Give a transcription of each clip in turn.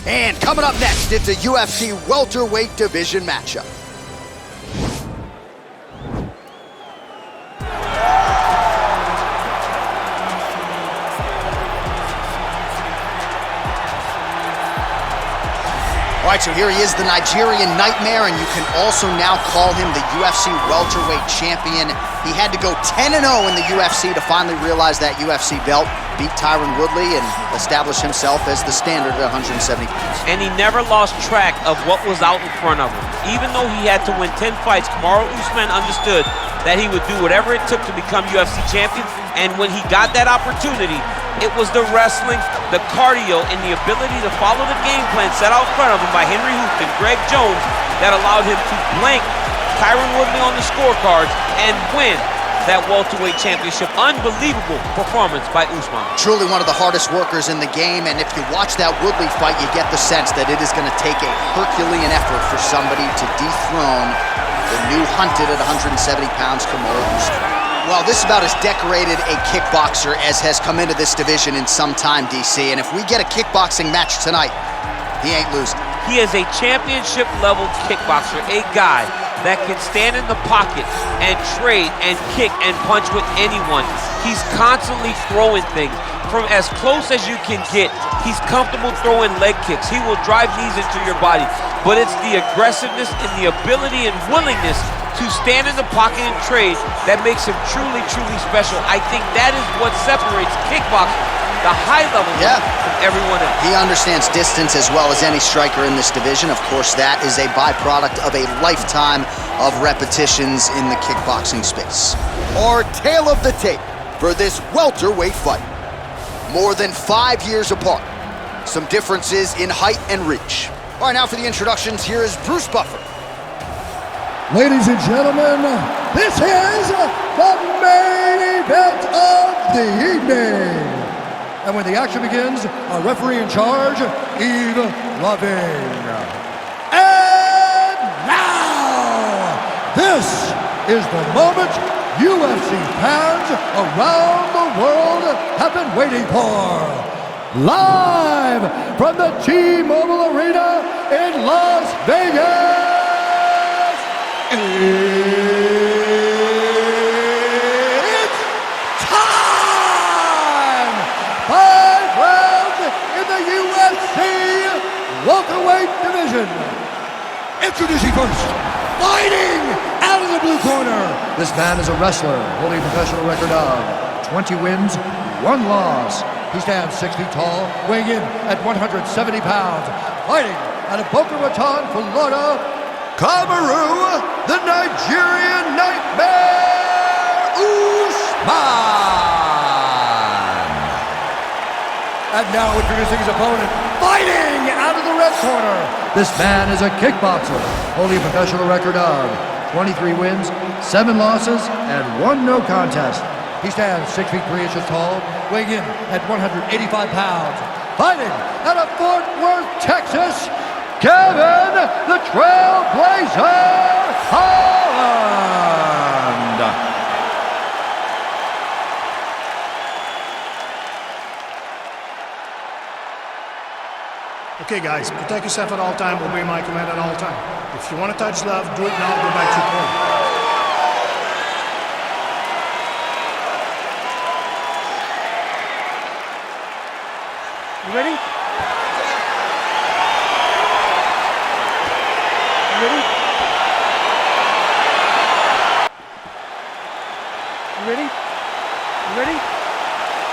And coming up next, it's a UFC welterweight division matchup. All right, so here he is, the Nigerian Nightmare, and you can also now call him the UFC welterweight champion. He had to go 10-0 in the UFC to finally realize that UFC belt, beat Tyron Woodley, and establish himself as the standard at 170 pounds. And he never lost track of what was out in front of him. Even though he had to win 10 fights, Kamaru Usman understood that he would do whatever it took to become UFC champion, and when he got that opportunity, it was the wrestling, the cardio, and the ability to follow the game plan set out in front of him by Henry Heath and Greg Jones that allowed him to blank Tyron Woodley on the scorecards and win that welterweight championship. Unbelievable performance by Usman. Truly one of the hardest workers in the game, and if you watch that Woodley fight, you get the sense that it is going to take a Herculean effort for somebody to dethrone the new hunted at 170 pounds Kamaru Usman. Well, this is about as decorated a kickboxer as has come into this division in some time, DC. And if we get a kickboxing match tonight, he ain't losing. He is a championship-level kickboxer, a guy that can stand in the pocket and trade and kick and punch with anyone. He's constantly throwing things from as close as you can get. He's comfortable throwing leg kicks. He will drive knees into your body. But it's the aggressiveness and the ability and willingness to stand in the pocket and trade that makes him truly, truly special. I think that is what separates kickboxing, the high level, from everyone else. He understands distance as well as any striker in this division. Of course, that is a byproduct of a lifetime of repetitions in the kickboxing space. Our tale of the tape for this welterweight fight. More than 5 years apart. Some differences in height and reach. All right, now for the introductions, here is Bruce Buffer. Ladies and gentlemen, this is the main event of the evening. And when the action begins, our referee in charge, Yves Loving. And now, this is the moment UFC fans around the world have been waiting for. Live from the T-Mobile Arena in Las Vegas. It's time! 5 rounds in the UFC welterweight division. Introducing first, fighting out of the blue corner. This man is a wrestler holding a professional record of 20 wins, 1 loss. He stands 6 feet tall, weighing in at 170 pounds. Fighting out of Boca Raton, Florida, Kamaru, the Nigerian Nightmare, Usman. And now introducing his opponent, fighting out of the red corner. This man is a kickboxer, holding a professional record of 23 wins, 7 losses, and 1 no contest. He stands 6 feet 3 inches tall, weighing in at 185 pounds. Fighting out of Fort Worth, Texas, Kevin, the Trailblazer, Holland. Okay, guys, protect yourself at all time, obey my command at all time. If you want to touch love, do it now, go back to your corner. You ready? Ready? You ready? You ready?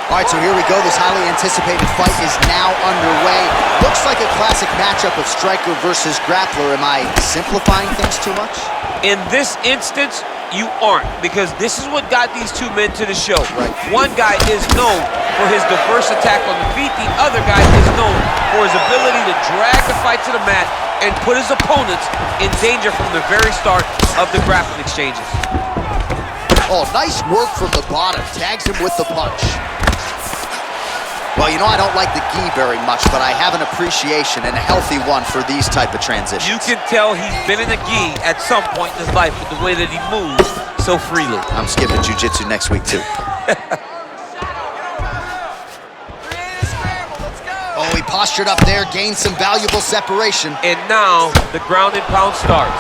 All right, so here we go. This highly anticipated fight is now underway. Looks like a classic matchup of striker versus grappler. Am I simplifying things too much? In this instance, you aren't, because this is what got these two men to the show. Right. One guy is known for his diverse attack on the feet. The other guy is known for his ability to drag the fight to the mat and put his opponents in danger from the very start of the grappling exchanges. Oh, nice work from the bottom. Tags him with the punch. Well, you know, I don't like the gi very much, but I have an appreciation, and a healthy one, for these type of transitions. You can tell he's been in a gi at some point in his life with the way that he moves so freely. I'm skipping jiu-jitsu next week, too. Oh, he postured up there, gained some valuable separation. And now the ground and pound starts.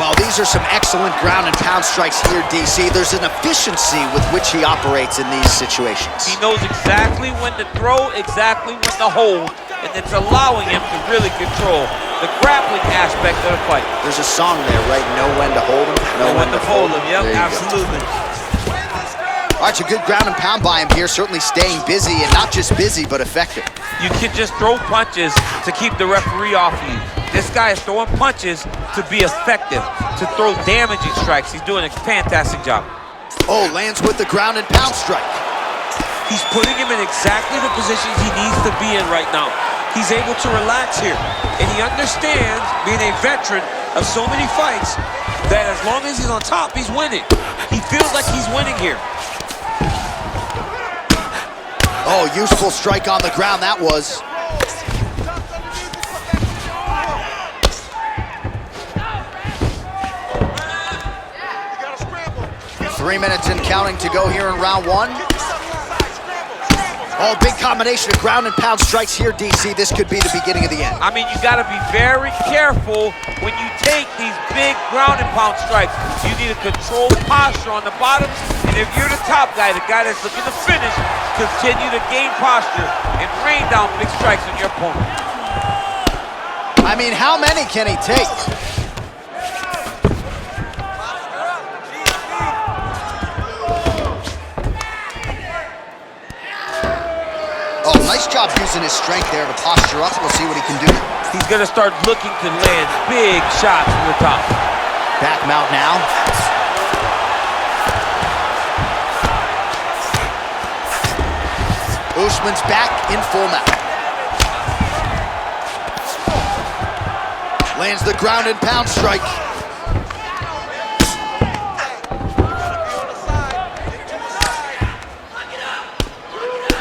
Well, these are some excellent ground and pound strikes here, DC. There's an efficiency with which he operates in these situations. He knows exactly when to throw, exactly when to hold, and it's allowing him to really control the grappling aspect of the fight. There's a song there, right? Know when to hold him, know when to fold him. Yep, absolutely. All right, so good ground and pound by him here, certainly staying busy, and not just busy, but effective. You can just throw punches to keep the referee off you. This guy is throwing punches to be effective, to throw damaging strikes. He's doing a fantastic job. Oh, lands with the ground and pound strike. He's putting him in exactly the positions he needs to be in right now. He's able to relax here, and he understands, being a veteran of so many fights, that as long as he's on top, he's winning. He feels like he's winning here. Oh, useful strike on the ground, that was. 3 minutes and counting to go here in round one. Oh, big combination of ground and pound strikes here, DC. This could be the beginning of the end. I mean, you got to be very careful when you take these big ground and pound strikes. You need a controlled posture on the bottom, and if you're the top guy, the guy that's looking to finish, continue to gain posture and rain down big strikes on your opponent. I mean, how many can he take? Oh, nice job using his strength there to posture up. We'll see what he can do. He's going to start looking to land big shots from the top. Back mount now. Usman's back in full mount. Lands the ground and pound strike.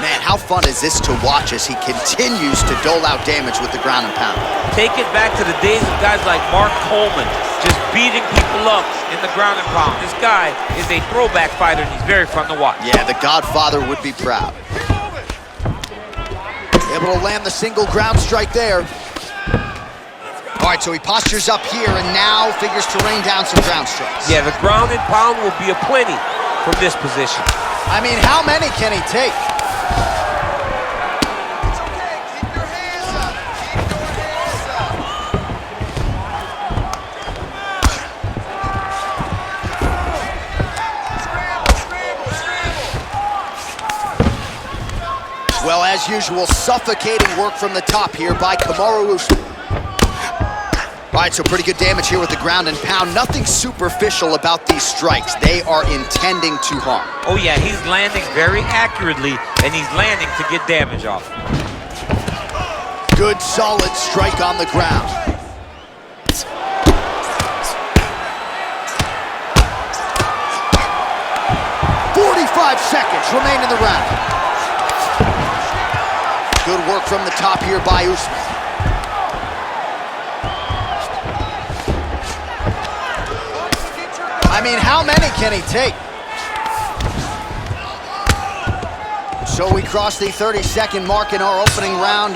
Man, how fun is this to watch as he continues to dole out damage with the ground and pound? Take it back to the days of guys like Mark Coleman, just beating people up in the ground and pound. This guy is a throwback fighter, and he's very fun to watch. Yeah, the Godfather would be proud. Able to land the single ground strike there. All right, so he postures up here and now figures to rain down some ground strikes. Yeah, the ground and pound will be aplenty from this position. I mean, how many can he take? Well, as usual, suffocating work from the top here by Kamaru Usman. All right, so pretty good damage here with the ground and pound. Nothing superficial about these strikes. They are intending to harm. Oh yeah, he's landing very accurately, and he's landing to get damage off. Good, solid strike on the ground. "45 seconds remain in the round." Good work from the top here by Usman. I mean, how many can he take? So we cross the 30-second mark in our opening round.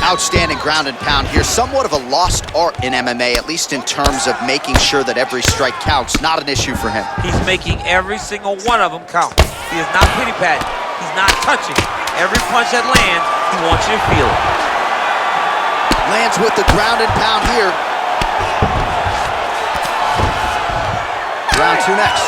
Outstanding ground and pound here. Somewhat of a lost art in MMA, at least in terms of making sure that every strike counts. Not an issue for him. He's making every single one of them count. He is not pity-patting. He's not touching. Every punch that lands, he wants you to feel it. Lands with the ground and pound here. Round two next.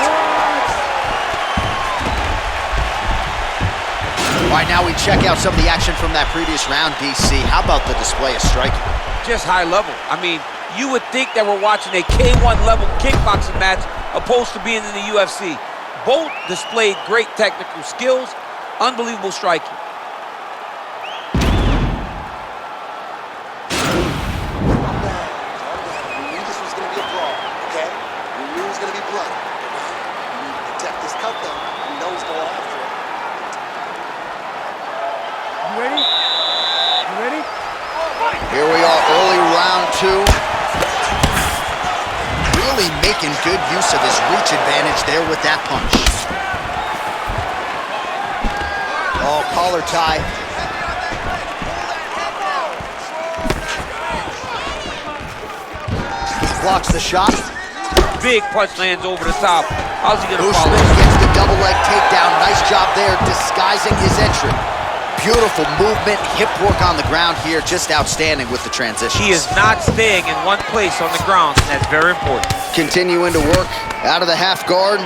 All right, now we check out some of the action from that previous round, DC. How about the display of striking? Just high level. I mean, you would think that we're watching a K1 level kickboxing match opposed to being in the UFC. Both displayed great technical skills, unbelievable striking. Here we are, early round two. Really making good use of his reach advantage there with that punch. Oh, collar tie. Blocks the shot. Big punch lands over the top. How's he gonna follow? Usman gets the double leg takedown. Nice job there, disguising his entry. Beautiful movement, hip work on the ground here, just outstanding with the transition. He is not staying in one place on the ground, and that's very important. Continuing to work out of the half guard.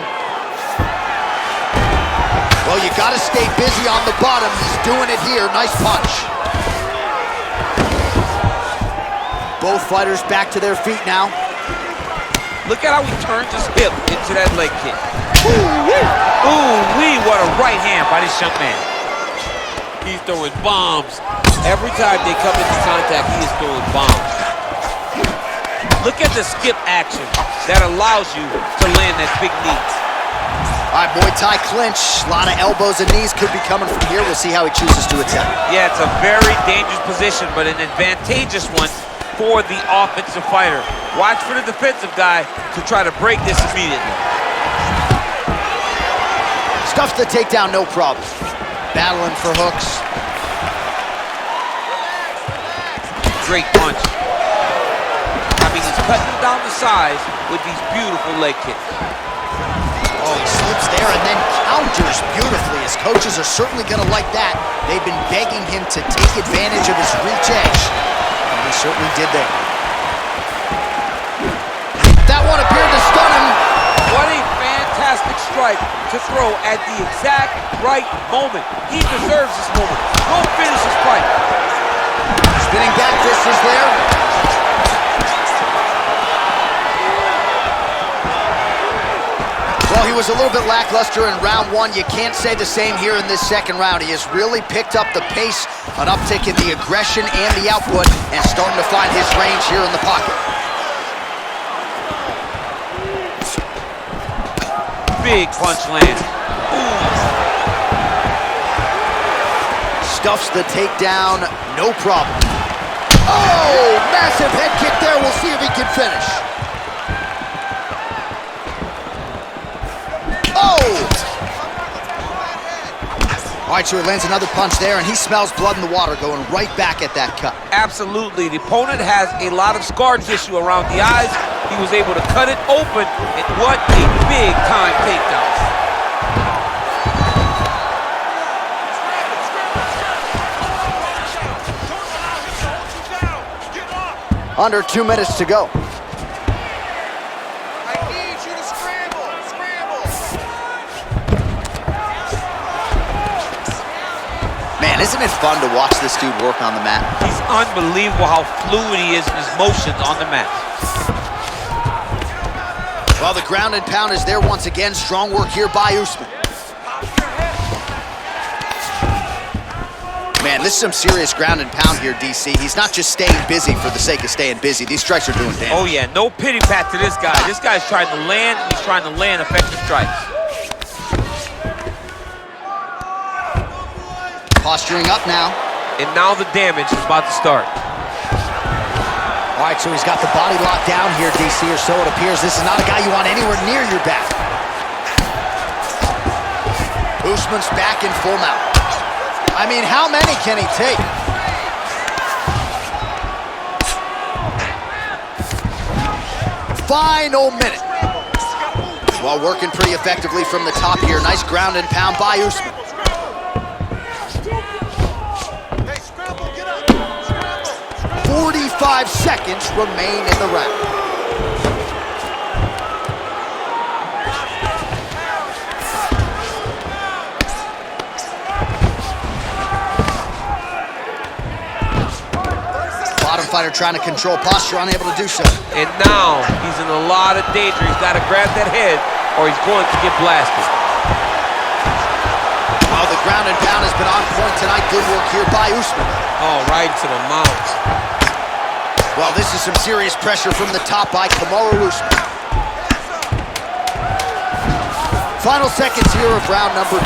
Well, you gotta stay busy on the bottom. He's doing it here, nice punch. Both fighters back to their feet now. Look at how he turns his hip into that leg kick. Ooh-wee, what a right hand by this young man. He's throwing bombs. Every time they come into contact, he is throwing bombs. Look at the skip action that allows you to land that big knee. All right, Muay Thai clinch. A lot of elbows and knees could be coming from here. We'll see how he chooses to attack. Yeah, it's a very dangerous position, but an advantageous one for the offensive fighter. Watch for the defensive guy to try to break this immediately. Stuffs the takedown, no problem. Battling for hooks. Great punch. I mean, he's cutting down the size with these beautiful leg kicks. Oh, he slips there and then counters beautifully. His coaches are certainly going to like that. They've been begging him to take advantage of his reach edge. And he certainly did that. That one appeared to stun him. What a fantastic strike to throw at the exact right moment. He deserves this moment. Go finish his fight. Spinning back fist is there. Well, he was a little bit lackluster in round one. You can't say the same here in this second round. He has really picked up the pace, an uptick in the aggression and the output, and starting to find his range here in the pocket. Big punch lands. Stuffs the takedown, no problem. Oh, massive head kick there. We'll see if he can finish. Oh! All right, so he lands another punch there, and he smells blood in the water, going right back at that cut. Absolutely. The opponent has a lot of scar tissue around the eyes. He was able to cut it open, and what a big-time takedown. Under 2 minutes to go. I need you to scramble, scramble. Man, isn't it fun to watch this dude work on the mat? He's unbelievable how fluid he is in his motions on the mat. Well, the ground and pound is there once again. Strong work here by Usman. Man, this is some serious ground and pound here, DC. He's not just staying busy for the sake of staying busy. These strikes are doing damage. Oh, yeah, no pity pat to this guy. This guy's trying to land, and he's trying to land effective strikes. Posturing up now. And now the damage is about to start. All right, so he's got the body locked down here, DC, or so it appears. This is not a guy you want anywhere near your back. Usman's back in full mount. I mean, how many can he take? Final minute. Well, working pretty effectively from the top here. Nice ground and pound by Usman. 45 seconds remain in the round. Bottom fighter trying to control posture, unable to do so. And now he's in a lot of danger. He's got to grab that head or he's going to get blasted. Oh, the ground and pound has been on point tonight. Good work here by Usman. Oh, right to the mount. Well, this is some serious pressure from the top by Kamaru Usman. Final seconds here of round number 2.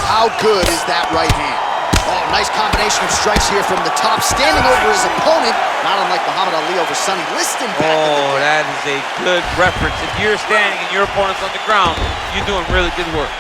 How good is that right hand? Oh, nice combination of strikes here from the top, standing over his opponent, not unlike Muhammad Ali over Sonny Liston back in the day. Oh, that is a good reference. If you're standing and your opponent's on the ground, you're doing really good work.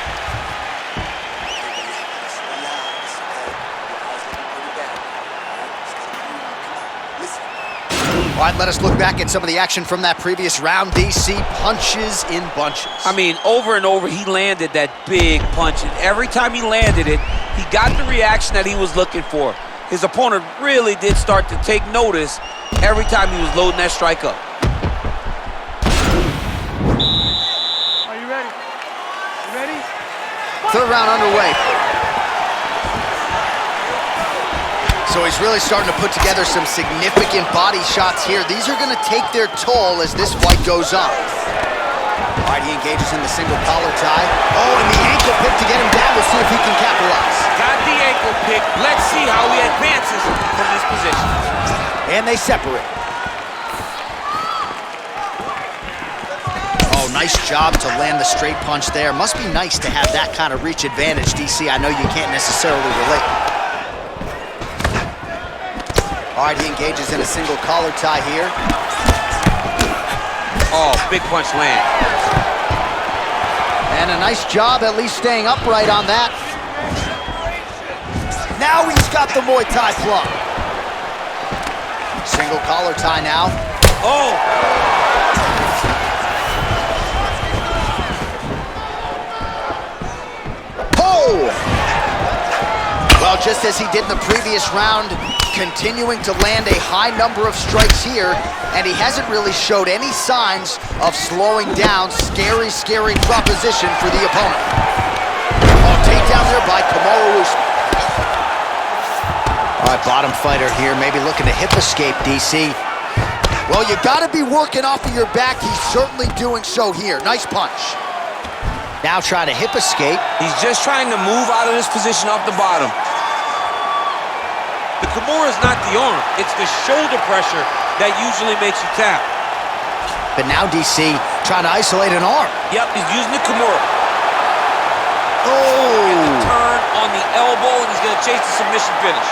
All right, let us look back at some of the action from that previous round. DC punches in bunches. I mean, over and over, he landed that big punch, and every time he landed it, he got the reaction that he was looking for. His opponent really did start to take notice every time he was loading that strike up. Are you ready? You ready? Third round underway. So he's really starting to put together some significant body shots here. These are going to take their toll as this fight goes on. All right, he engages in the single collar tie. Oh, and the ankle pick to get him down. We'll see if he can capitalize. Got the ankle pick. Let's see how he advances from this position. And they separate. Oh, nice job to land the straight punch there. Must be nice to have that kind of reach advantage, DC. I know you can't necessarily relate. All right, he engages in a single collar tie here. Oh, big punch land. And a nice job at least staying upright on that. Now he's got the Muay Thai plug. Single collar tie now. Oh! Oh! Well, just as he did in the previous round, continuing to land a high number of strikes here, and he hasn't really showed any signs of slowing down. Scary, scary proposition for the opponent. Oh, takedown there by Kamaru Usman. All right, bottom fighter here, maybe looking to hip escape, DC. Well, you gotta be working off of your back. He's certainly doing so here. Nice punch. Now trying to hip escape. He's just trying to move out of this position off the bottom. The Kimura is not the arm, it's the shoulder pressure that usually makes you tap. But now DC trying to isolate an arm. Yep, he's using the Kimura. Oh! Turn on the elbow, and he's gonna chase the submission finish.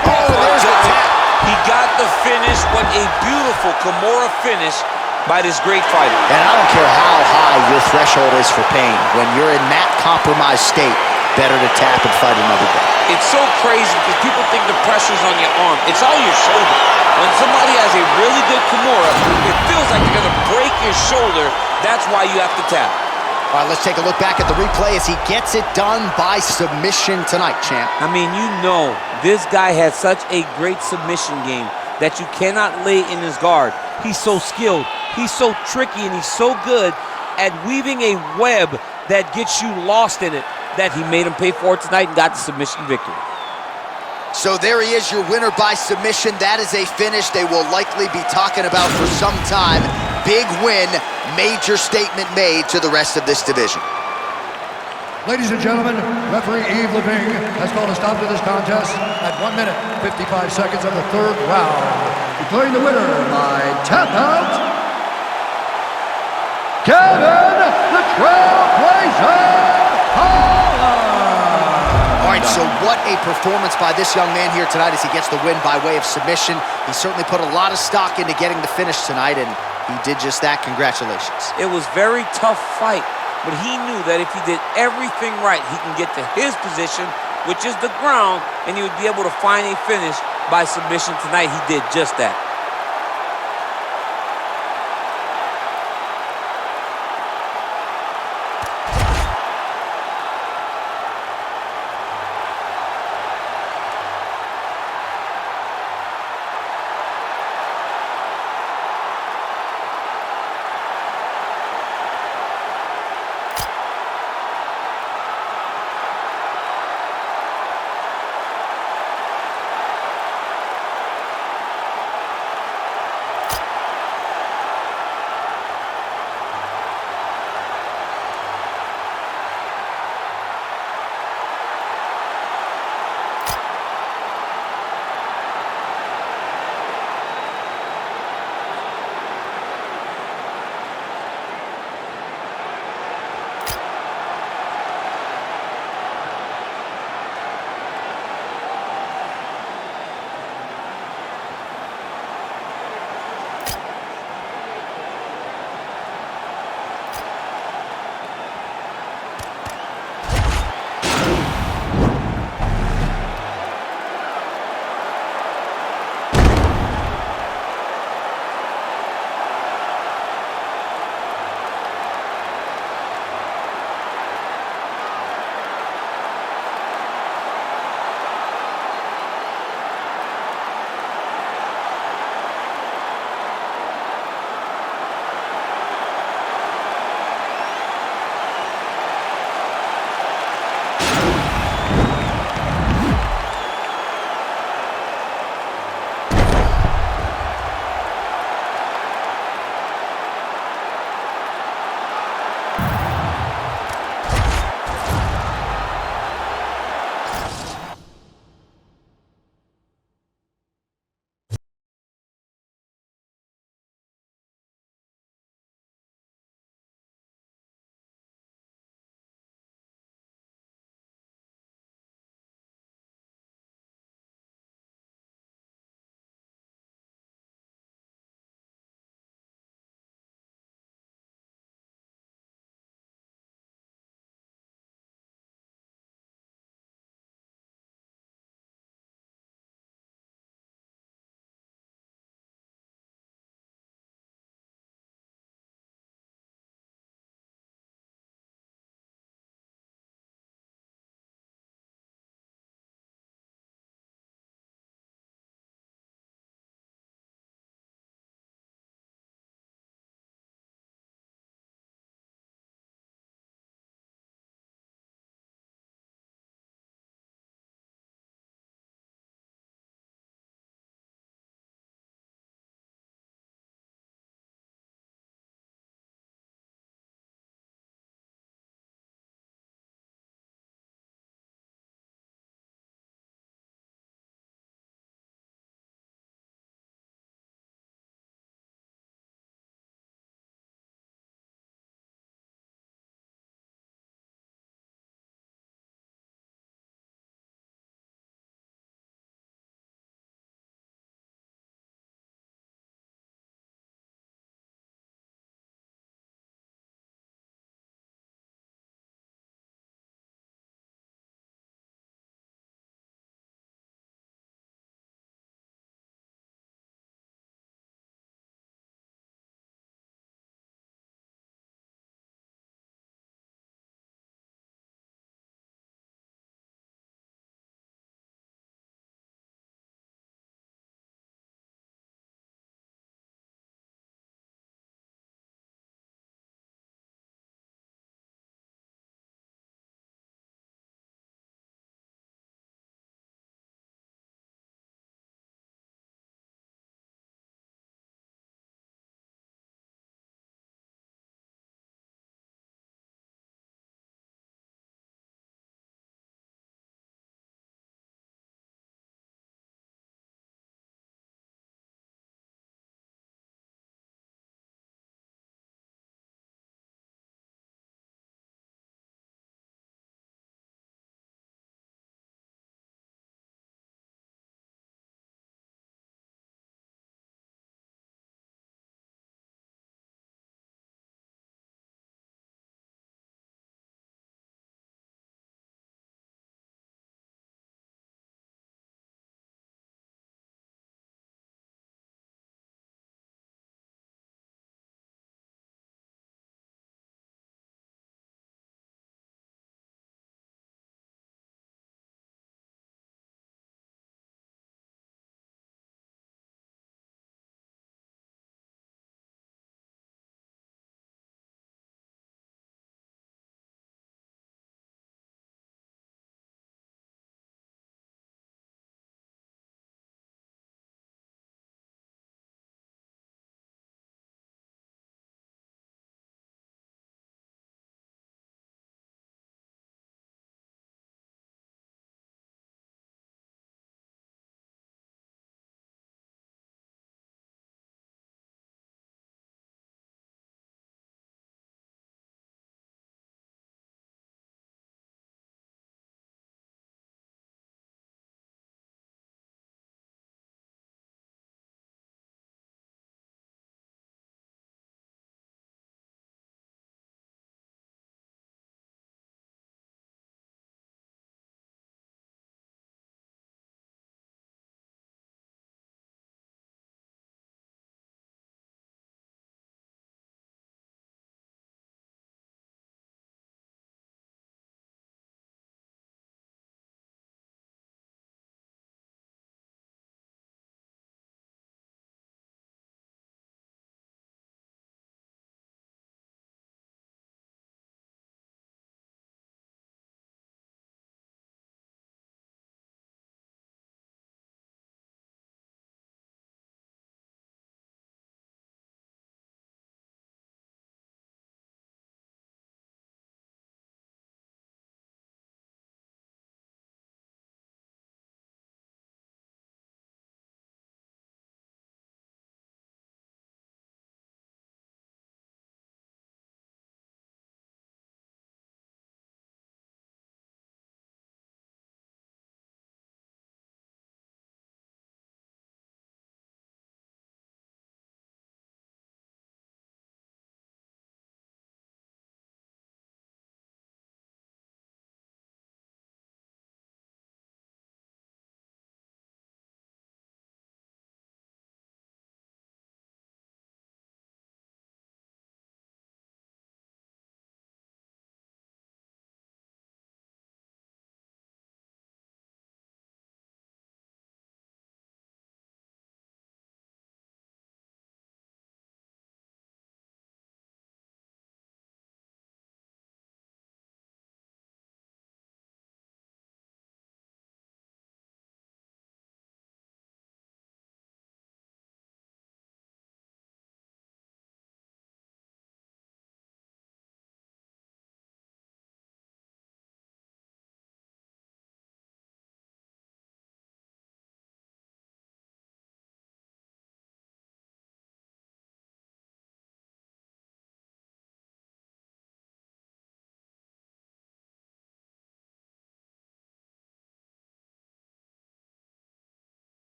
Oh, there's the tap. He got the finish. What a beautiful Kimura finish by this great fighter. And I don't care how high your threshold is for pain. When you're in that compromised state, better to tap and fight another day. It's so crazy because people think the pressure's on your arm. It's all your shoulder. When somebody has a really good Kimura, it feels like they're gonna break your shoulder. That's why you have to tap. All right, let's take a look back at the replay as he gets it done by submission tonight, champ. I mean, you know, this guy has such a great submission game that you cannot lay in his guard. He's so skilled, he's so tricky, and he's so good at weaving a web that gets you lost in it that he made him pay for it tonight and got the submission victory. So there he is, your winner by submission. That is a finish they will likely be talking about for some time. Big win, major statement made to the rest of this division. Ladies and gentlemen, referee Yves Leving has called a stop to this contest at 1 minute, 55 seconds of the third round. Declaring the winner by tap out, Kevin the Trailblazer Holland. All right, so what a performance by this young man here tonight as he gets the win by way of submission. He certainly put a lot of stock into getting the finish tonight, and he did just that. Congratulations. It was a very tough fight, but he knew that if he did everything right, he can get to his position, which is the ground, and he would be able to find a finish by submission tonight. He did just that.